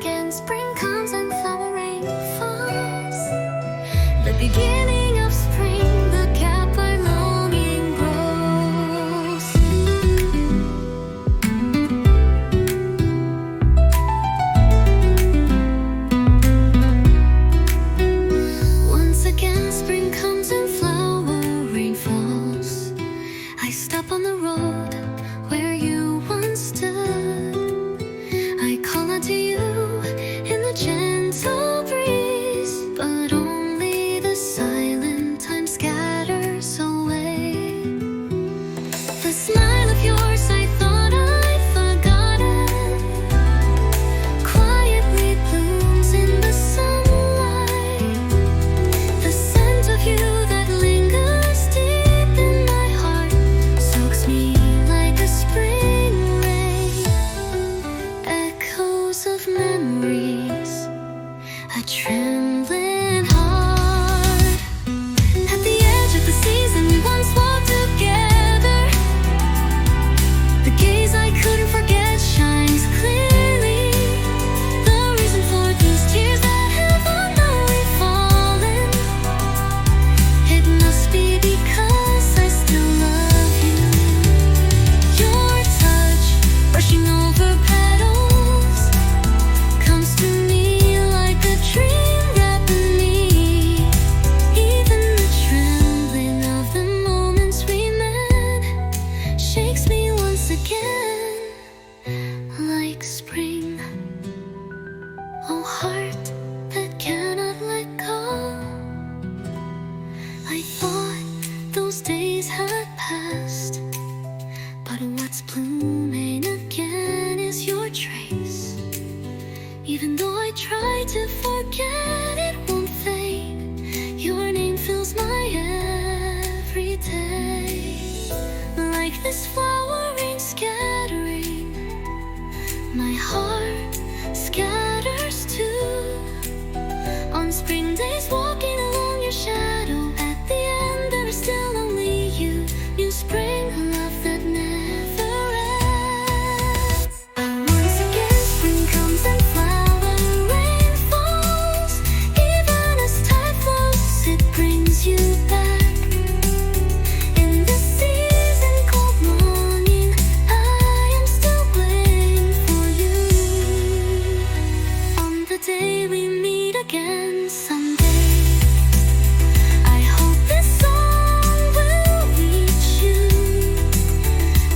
again, spring comes and flower rain falls. The beginning of spring, the gap our longing grows. Once again, spring comes and flower rain falls. I stop on the road where you once stood. I call out to you in the gentle breeze, but only the silent time scatters away. The smile of yours I thought I'd forgotten quietly blooms in the sunlight. The scent of you that lingers deep in my heart soaks me like a spring rain. Echoes of memories, a trembling heart. At the edge of the season we once walked together. The gaze I couldn't forget shines clearly. The reason for these tears that have unknowingly fallen, it must be because I still love you. Your touch, brushing over petals, comes to me like a dream wrapping me. Even the trembling of the moments we met shakes me once again like spring. Oh, heart that cannot let go. I thought those days had passed, but what's blooming again is your trace. Even though I try to forget, it won't fade. Your name fills my every day. Like this flower rain scattering, my heart scatters too. On spring days walking along your shadow, at the end there is still only you. New spring, a love that never ends. Once again spring comes and flower rain falls. Even as time flows, it brings you back. In this season called longing, I am still waiting for you. On the day we meet again someday, I hope this song will reach you.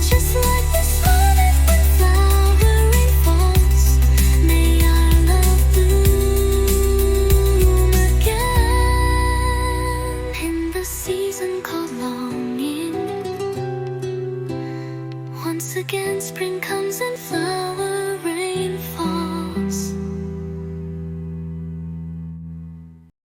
Just like this moment when flower rain falls, may our love bloom again. In the season called longing, once again spring comes and flowers